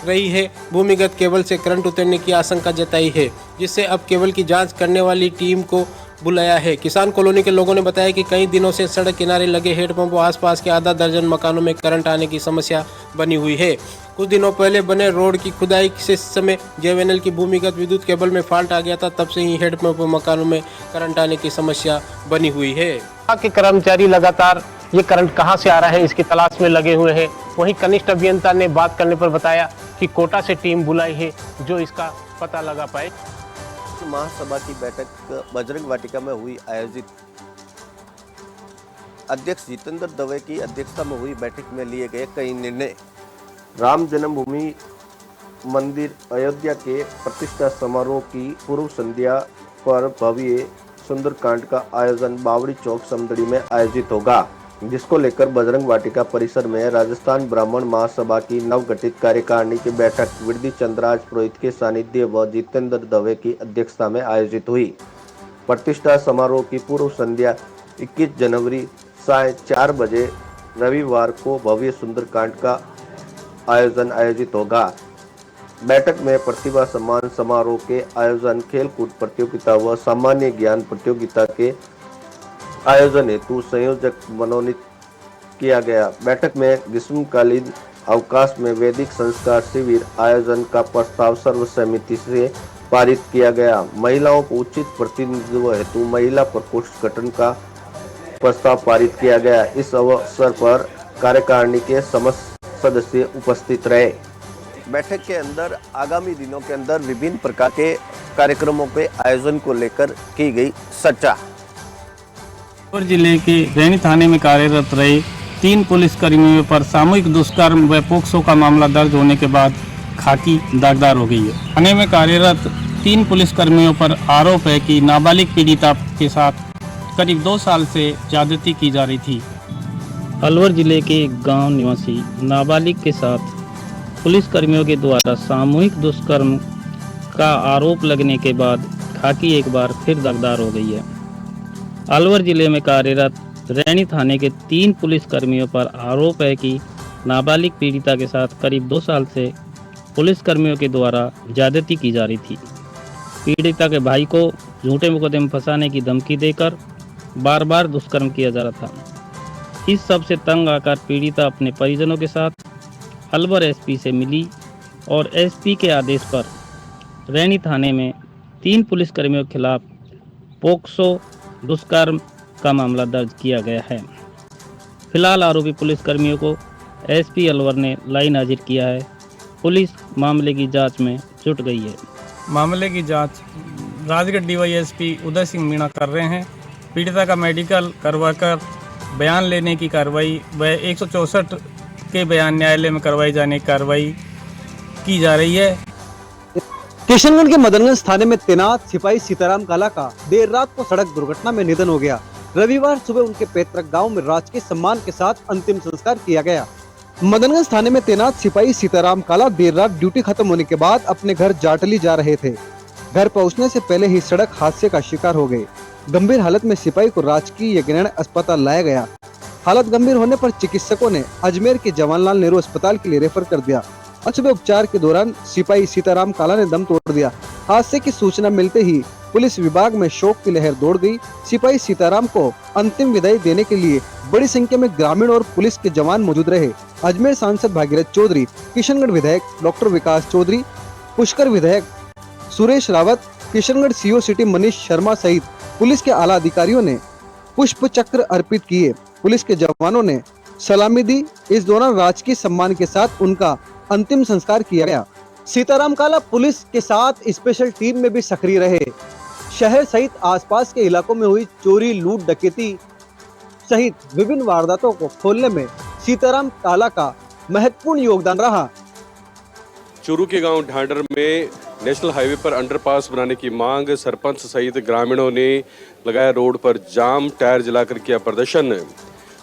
Speaker 24: रही है। भूमिगत केबल से करंट उतरने की आशंका जताई है, जिससे अब केबल की जांच करने वाली टीम को बुलाया है। किसान कॉलोनी के लोगों ने बताया कि कई दिनों से सड़क किनारे लगे हेडपंप आसपास के आधा दर्जन मकानों में करंट आने की समस्या बनी हुई है। कुछ दिनों पहले बने रोड की खुदाई से समय जेवीएनएल की भूमिगत विद्युत केबल में फॉल्ट आ गया था, तब से ही हेडपंप मकानों में करंट आने की समस्या बनी हुई है।
Speaker 27: के कर्मचारी लगातार ये करंट कहां से आ रहा है इसकी तलाश में लगे हुए हैं। वहीं कनिष्ठ अभियंता ने बात करने पर बताया कि कोटा से टीम बुलाई है जो इसका पता लगा पाए।
Speaker 1: महासभा की बैठक बजरंग वाटिका में हुई आयोजित। अध्यक्ष जितेंद्र दवे की अध्यक्षता में हुई बैठक में लिए गए कई निर्णय। राम जन्मभूमि मंदिर अयोध्या के प्रतिष्ठा समारोह की पूर्व संध्या पर भव्य सुंदरकांड का आयोजन बावड़ी चौक समदड़ी में आयोजित होगा, जिसको लेकर बजरंग वाटिका परिसर में राजस्थान ब्राह्मण महासभा की नवगठित कार्यकारिणी की बैठक वृद्धि चंद्रराज पुरोहित के सानिध्य व जितेंद्र दवे की अध्यक्षता में आयोजित हुई। प्रतिष्ठा समारोह की पूर्व संध्या 21 जनवरी साय 4 बजे रविवार को भव्य सुंदरकांड का आयोजित होगा। बैठक में प्रतिभा सम्मान समारोह के आयोजन, खेलकूद प्रतियोगिता व सामान्य ज्ञान प्रतियोगिता के आयोजन हेतु संयोजक मनोनीत किया गया। बैठक में ग्रीष्मकालीन अवकाश में वैदिक संस्कार शिविर आयोजन का प्रस्ताव सर्वसम्मति से पारित किया गया। महिलाओं को उचित प्रतिनिधित्व हेतु महिला प्रकोष्ठ गठन का प्रस्ताव पारित किया गया। इस अवसर पर कार्यकारिणी के समस्त सदस्य उपस्थित रहे। बैठक के अंदर आगामी दिनों के अंदर विभिन्न प्रकार के कार्यक्रमों के आयोजन को लेकर की गई चर्चा।
Speaker 24: जिले के रैनी थाने में कार्यरत रहे 3 पुलिसकर्मियों पर सामूहिक दुष्कर्म व पोक्सो का मामला दर्ज होने के बाद खाकी दागदार हो गई है। थाने में कार्यरत 3 पुलिसकर्मियों पर आरोप है कि नाबालिग पीड़िता के साथ करीब 2 साल से ज्यादती की जा रही थी।
Speaker 22: अलवर जिले के गांव निवासी नाबालिग के साथ पुलिसकर्मियों के द्वारा सामूहिक दुष्कर्म का आरोप लगने के बाद खाकी एक बार फिर दागदार हो गई है। अलवर जिले में कार्यरत रैनी थाने के 3 पुलिसकर्मियों पर आरोप है कि नाबालिग पीड़िता के साथ करीब 2 साल से पुलिसकर्मियों के द्वारा ज्यादती की जा रही थी। पीड़िता के भाई को झूठे मुकदमे फंसाने की धमकी देकर बार बार दुष्कर्म किया जा रहा था। इस सब से तंग आकर पीड़िता अपने परिजनों के साथ अलवर एसपी से मिली और एसपी के आदेश पर रैनी थाने में 3 पुलिसकर्मियों के खिलाफ पोक्सो दुष्कर्म का मामला दर्ज किया गया है। फिलहाल आरोपी पुलिसकर्मियों को एसपी अलवर ने लाइन हाजिर किया है। पुलिस मामले की जांच में जुट गई है।
Speaker 24: मामले की जांच राजगढ़ डीवाईएसपी उदय सिंह मीणा कर रहे हैं। पीड़िता का मेडिकल करवाकर बयान लेने की कार्रवाई व 164 के बयान न्यायालय में करवाई जाने की कार्रवाई की जा रही है।
Speaker 2: किशनगंज के मदनगंज थाने में तैनात सिपाही सीताराम काला का देर रात को सड़क दुर्घटना में निधन हो गया। रविवार सुबह उनके पैतृक गांव में राजकीय सम्मान के साथ अंतिम संस्कार किया गया। मदनगंज थाने में तैनात सिपाही सीताराम काला देर रात ड्यूटी खत्म होने के बाद अपने घर जाटली जा रहे थे। घर पहुंचने से पहले ही सड़क हादसे का शिकार हो गए। गंभीर हालत में सिपाही को राजकीय यज्ञनारायण अस्पताल लाया गया। हालत गंभीर होने पर चिकित्सकों ने अजमेर के जवाहरलाल नेहरू अस्पताल के लिए रेफर कर दिया। सुबह उपचार के दौरान सिपाही सीताराम काला ने दम तोड़ दिया। हादसे की सूचना मिलते ही पुलिस विभाग में शोक की लहर दौड़ गई। सिपाही सीताराम को अंतिम विदाई देने के लिए बड़ी संख्या में ग्रामीण और पुलिस के जवान मौजूद रहे। अजमेर सांसद भागीरथ चौधरी, किशनगढ़ विधायक डॉक्टर विकास चौधरी, पुष्कर विधायक सुरेश रावत, किशनगढ़ सीओ सिटी मनीष शर्मा सहित पुलिस के आला अधिकारियों ने पुष्प चक्र अर्पित किए। पुलिस के जवानों ने सलामी दी। इस दौरान राजकीय सम्मान के साथ उनका अंतिम संस्कार किया गया। सीताराम काला पुलिस के साथ स्पेशल टीम में भी सक्रिय रहे। शहर सहित आसपास के इलाकों में हुई चोरी, लूट, डकैती सहित विभिन्न वारदातों को खोलने में सीताराम काला का महत्वपूर्ण योगदान रहा।
Speaker 3: चोरू के गांव ढांडर में नेशनल हाईवे पर अंडरपास बनाने की मांग, सरपंच सहित ग्रामीणों ने लगाया रोड पर जाम, टायर जलाकर किया प्रदर्शन।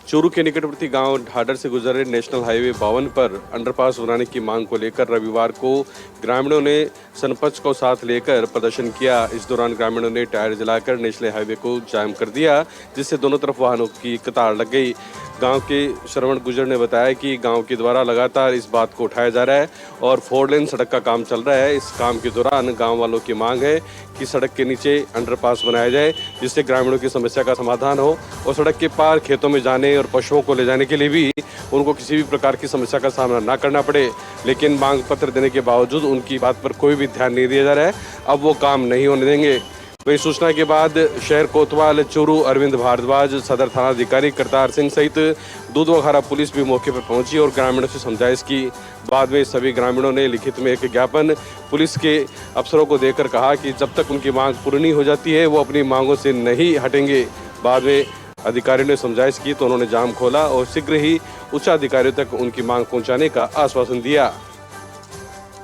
Speaker 3: चूरू के निकटवर्ती गांव ढाडर से गुजर रहे नेशनल हाईवे 52 पर अंडरपास बनाने की मांग को लेकर रविवार को ग्रामीणों ने सरपंच को साथ लेकर प्रदर्शन किया। इस दौरान ग्रामीणों ने टायर जलाकर नेशनल हाईवे को जाम कर दिया, जिससे दोनों तरफ वाहनों की कतार लग गई। गांव के श्रवण गुजर ने बताया कि गांव के द्वारा लगातार इस बात को उठाया जा रहा है और 4 लेन सड़क का काम चल रहा है। इस काम के दौरान गांव वालों की मांग है कि सड़क के नीचे अंडरपास बनाया जाए, जिससे ग्रामीणों की समस्या का समाधान हो और सड़क के पार खेतों में जाने और पशुओं को ले जाने के लिए भी उनको किसी भी प्रकार की समस्या का सामना ना करना पड़े। लेकिन मांग पत्र देने के बावजूद उनकी बात पर कोई भी ध्यान नहीं दिया जा रहा है। अब वो काम नहीं होने देंगे। वही सूचना के बाद शहर कोतवाल, चूरू, अरविंद भारद्वाज, सदर थाना अधिकारी करतार सिंह सहित दूधवाखारा पुलिस भी मौके पर पहुंची और ग्रामीणों से समझाइश की। बाद में सभी ग्रामीणों ने लिखित में एक ज्ञापन पुलिस के अफसरों को देकर कहा कि जब तक उनकी मांग पूरी नहीं हो जाती है वो अपनी मांगों से नहीं हटेंगे। बाद में अधिकारियों ने समझाइश की तो उन्होंने जाम खोला और शीघ्र ही उच्च अधिकारियों तक उनकी मांग पहुँचाने का आश्वासन दिया।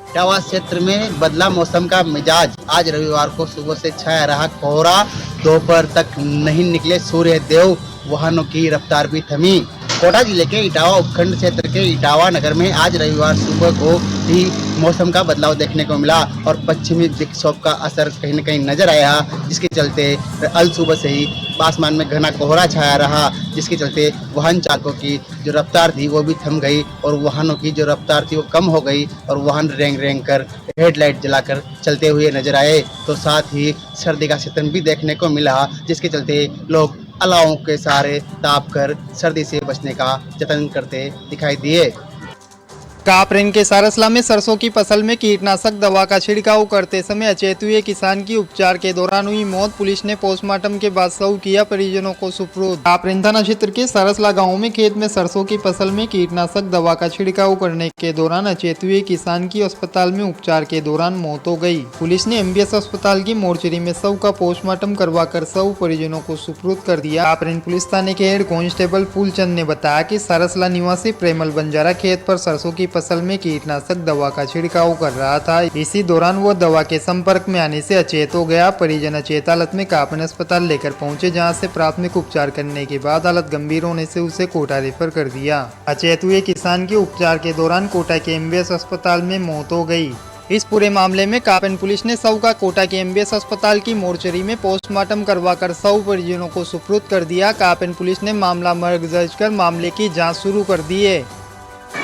Speaker 5: इटावा क्षेत्र में बदला मौसम का मिजाज। आज रविवार को सुबह से छाया रहा कोहरा, दोपहर तक नहीं निकले सूर्य देव, वाहनों की रफ्तार भी थमी। कोटा जिले के इटावा उपखंड क्षेत्र के इटावा नगर में आज रविवार सुबह को भी मौसम का बदलाव देखने को मिला और पश्चिमी विक्षोभ का असर कहीं न कहीं नजर आया, जिसके चलते अल सुबह से ही आसमान में घना कोहरा छाया रहा, जिसके चलते वाहन चालकों की जो रफ्तार थी वो भी थम गई और वाहनों की जो रफ्तार थी वो कम हो गई और वाहन रेंग रेंग कर हेडलाइट जलाकर चलते हुए नजर आए। तो साथ ही सर्दी का सितम भी देखने को मिला, जिसके चलते लोग अलावों के सहारे ताप कर सर्दी से बचने का जतन करते दिखाई दिए।
Speaker 6: कापरेन के सारसला में सरसों की फसल में कीटनाशक दवा का छिड़काव करते समय अचेत हुए किसान की उपचार के दौरान हुई मौत। पुलिस ने पोस्टमार्टम के बाद शव किया परिजनों को सुपुर्द। कापरेन थाना क्षेत्र के सारसला गांव में खेत में सरसों की फसल में कीटनाशक दवा का छिड़काव करने के दौरान अचेत हुए किसान की अस्पताल में उपचार के दौरान मौत हो गई। पुलिस ने MBS अस्पताल की मोर्चरी में शव का पोस्टमार्टम करवाकर शव परिजनों को सुपुर्द कर दिया। कापरेन पुलिस थाने के हेड कांस्टेबल फूलचंद ने बताया कि सारसला निवासी प्रेमल बंजारा खेत पर सरसों की फसल में कीटनाशक दवा का छिड़काव कर रहा था। इसी दौरान वो दवा के संपर्क में आने से अचेत हो गया। परिजन अचेत हालत में कापरेन अस्पताल लेकर पहुंचे, जहां से प्राथमिक उपचार करने के बाद हालत गंभीर होने से उसे कोटा रेफर कर दिया। अचेत हुए किसान के उपचार के दौरान कोटा के MBS अस्पताल में मौत हो गई। इस पूरे मामले में कापरेन पुलिस ने शव का कोटा के MBS अस्पताल की मोर्चरी में पोस्टमार्टम करवाकर शव परिजनों को सुपुर्द कर दिया। कापरेन पुलिस ने मामला दर्ज कर मामले की जांच शुरू कर दी है।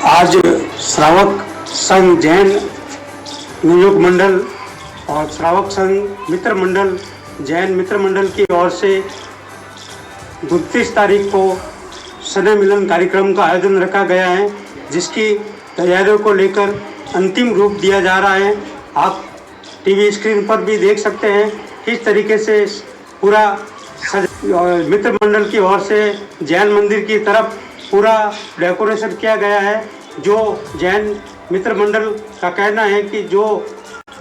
Speaker 7: आज श्रावक संघ जैन नियोग मंडल और श्रावक संघ मित्र मंडल जैन मित्र मंडल की ओर से 29 तारीख को स्नेह मिलन कार्यक्रम का आयोजन रखा गया है, जिसकी तैयारियों को लेकर अंतिम रूप दिया जा रहा है। आप टीवी स्क्रीन पर भी देख सकते हैं किस तरीके से पूरा मित्र मंडल की ओर से जैन मंदिर की तरफ पूरा डेकोरेशन किया गया है। जो जैन मित्र मंडल का कहना है कि जो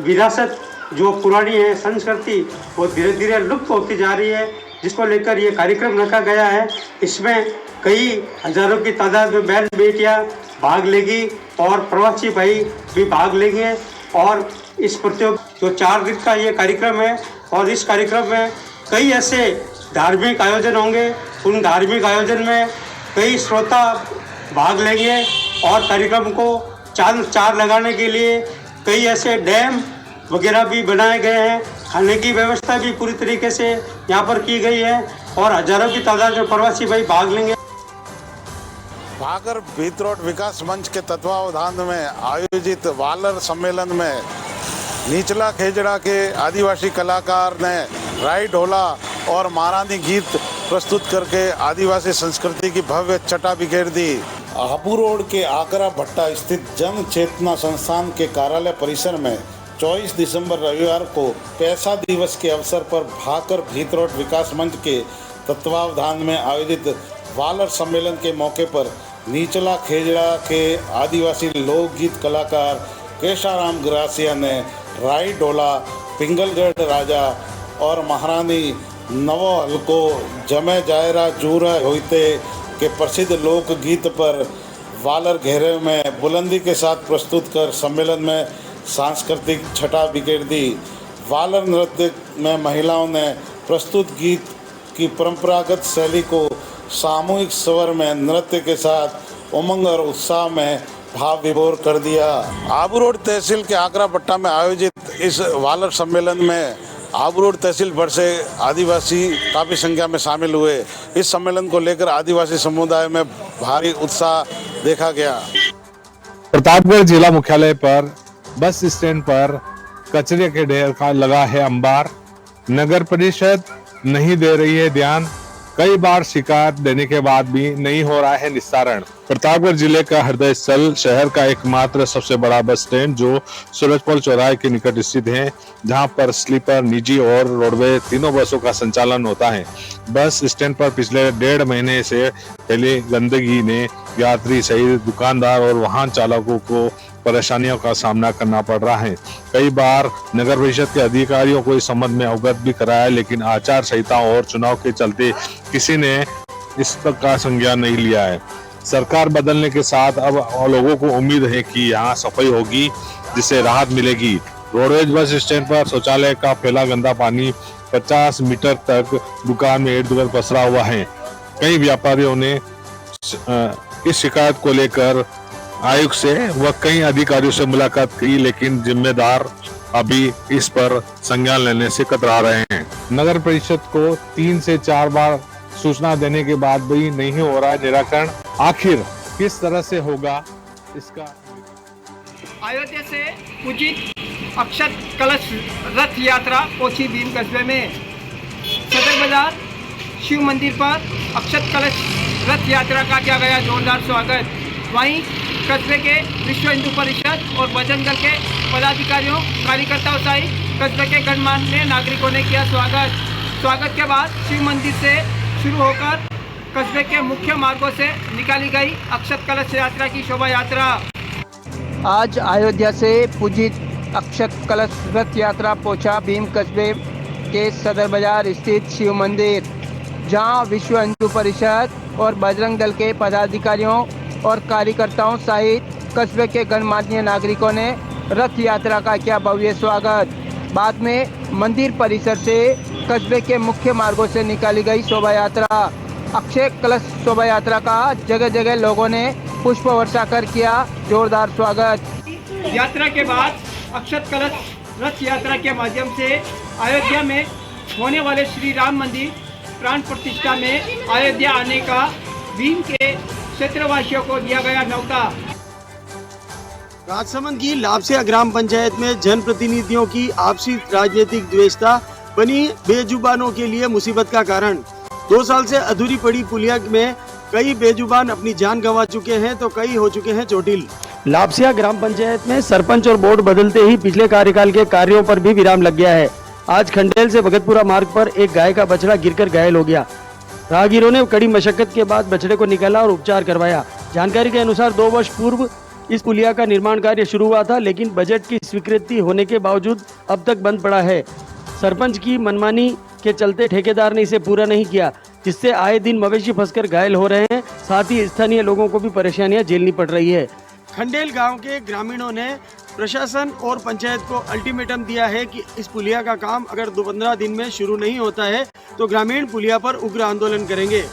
Speaker 7: विरासत जो पुरानी है संस्कृति वो धीरे धीरे लुप्त होती जा रही है, जिसको लेकर ये कार्यक्रम रखा गया है। इसमें कई हजारों की तादाद में बहन बेटियां भाग लेगी और प्रवासी भाई भी भाग लेंगे। और इस प्रतियोग जो 4 दिन का ये कार्यक्रम है और इस कार्यक्रम में कई ऐसे धार्मिक आयोजन होंगे। उन धार्मिक आयोजन में कई श्रोता भाग लेंगे और कार्यक्रम को चार लगाने के लिए कई ऐसे डैम वगैरह भी बनाए गए हैं। खाने की व्यवस्था भी पूरी तरीके से यहाँ पर की गई है और हजारों की तादाद में प्रवासी भाई भाग लेंगे।
Speaker 8: भागर भीतरोट विकास मंच के तत्वावधान में आयोजित वालर सम्मेलन में निचला खेजड़ा के आदिवासी कलाकार ने राई ढोला और महारानी गीत प्रस्तुत करके आदिवासी संस्कृति की भव्य छटा बिखेर दी। हापुड़ रोड के आगरा भट्टा स्थित जन चेतना संस्थान के कार्यालय परिसर में 24 दिसंबर रविवार को पैसा दिवस के अवसर पर भाकर भीतरोट विकास मंच के तत्वावधान में आयोजित वालर सम्मेलन के मौके पर निचला खेजड़ा के आदिवासी लोकगीत कलाकार केशाराम ग्रासिया ने राई डोला, पिंगलगढ़ राजा और महारानी नवो हल्को जमे जायरा जूरा होते के प्रसिद्ध लोकगीत पर वालर घेरे में बुलंदी के साथ प्रस्तुत कर सम्मेलन में सांस्कृतिक छटा बिखेर दी। वालर नृत्य में महिलाओं ने प्रस्तुत गीत की परंपरागत शैली को सामूहिक स्वर में नृत्य के साथ उमंग और उत्साह में भाव विभोर कर दिया। आबू रोड तहसील के आगरा पट्टा में आयोजित इस वालर सम्मेलन में आबू रोड तहसील भर से आदिवासी काफ़ी संख्या में शामिल हुए। इस सम्मेलन को लेकर आदिवासी समुदाय में भारी उत्साह देखा गया।
Speaker 9: प्रतापगढ़ जिला मुख्यालय पर बस स्टैंड पर कचरे के ढेर का लगा है अंबार। नगर परिषद नहीं दे रही है ध्यान। कई बार शिकायत देने के बाद भी नहीं हो रहा है निस्तारण। प्रतापगढ़ जिले का हृदय स्थल शहर का एकमात्र सबसे बड़ा बस स्टैंड जो सूरजपोल चौराहे के निकट स्थित है, जहां पर स्लीपर, निजी और रोडवेज तीनों बसों का संचालन होता है। बस स्टैंड पर पिछले 1.5 महीने से फैली गंदगी ने यात्री सहित दुकानदार और वाहन चालकों को परेशानियों का सामना करना पड़ रहा है। कई बार नगर परिषद के अधिकारियों को इस संबंध में अवगत भी कराया, लेकिन आचार संहिता और चुनाव के चलते किसी ने इस पर का संज्ञान नहीं लिया है। सरकार बदलने के साथ अब लोगों को उम्मीद है कि यहाँ सफाई होगी, जिससे राहत मिलेगी। रोडवेज बस स्टैंड पर शौचालय का फैला गंदा पानी 50 मीटर तक दुकान में इर्द-गिर्द पसरा हुआ है। कई व्यापारियों ने इस शिकायत को लेकर आयुक्त से व कई अधिकारियों से मुलाकात की, लेकिन जिम्मेदार अभी इस पर संज्ञान लेने से कतरा रहे हैं। नगर परिषद को 3 से 4 बार सूचना देने के बाद भी नहीं हो रहा है निराकरण। आखिर किस तरह से होगा इसका।
Speaker 10: अयोध्या से पूजित अक्षत कलश रथ यात्रा पोछी भीम कस्बे में। सदर बाजार शिव मंदिर पर अक्षत कलश रथ यात्रा का किया गया जोरदार स्वागत। वहीं कस्बे के विश्व हिंदू परिषद और बजरंग दल के पदाधिकारियों, कार्यकर्ताओं सहित कस्बे के गणमान्य नागरिकों ने किया स्वागत के बाद शिव मंदिर से शुरू होकर कस्बे के मुख्य मार्गों से निकाली गई अक्षत कलश यात्रा की शोभा यात्रा।
Speaker 11: आज अयोध्या से पूजित अक्षत कलश रथ यात्रा पहुंचा भीम कस्बे के सदर बाजार स्थित शिव मंदिर, जहां विश्व हिंदू परिषद और बजरंग दल के पदाधिकारियों और कार्यकर्ताओं सहित कस्बे के गणमान्य नागरिकों ने रथ यात्रा का किया भव्य स्वागत। बाद में मंदिर परिसर से कस्बे के मुख्य मार्गों से निकाली गई शोभा यात्रा। अक्षय कलश शोभा यात्रा का जगह जगह लोगों ने पुष्प वर्षा कर किया जोरदार स्वागत।
Speaker 10: यात्रा के बाद अक्षत कलश रथ यात्रा के माध्यम से अयोध्या में होने वाले श्री राम मंदिर प्राण प्रतिष्ठा में अयोध्या आने का भीम के क्षेत्रवासियों को दिया गया न्योता।
Speaker 12: राजसमंद की लापसिया ग्राम पंचायत में जनप्रतिनिधियों की आपसी राजनीतिक द्वेषता बनी बेजुबानों के लिए मुसीबत का कारण। 2 साल से अधूरी पड़ी पुलिया में कई बेजुबान अपनी जान गंवा चुके हैं तो कई हो चुके हैं चोटिल। लापसिया ग्राम पंचायत में सरपंच और बोर्ड बदलते ही पिछले कार्यकाल के कार्यों पर भी विराम लग गया है। आज खंडेल से भगतपुरा मार्ग पर एक गाय का बछड़ा गिरकर घायल हो गया। राहगीरों ने कड़ी मशक्कत के बाद बछड़े को निकाला और उपचार करवाया। जानकारी के अनुसार 2 वर्ष पूर्व इस पुलिया का निर्माण कार्य शुरू हुआ था, लेकिन बजट की स्वीकृति होने के बावजूद अब तक बंद पड़ा है। सरपंच की मनमानी के चलते ठेकेदार ने इसे पूरा नहीं किया, जिससे आए दिन मवेशी फंसकर घायल हो रहे हैं। साथ ही स्थानीय लोगों को भी परेशानियां झेलनी पड़ रही है। खंडेल गांव के ग्रामीणों ने प्रशासन और पंचायत को अल्टीमेटम दिया है कि इस पुलिया का काम अगर 15 दिन में शुरू नहीं होता है तो ग्रामीण पुलिया पर उग्र आंदोलन करेंगे।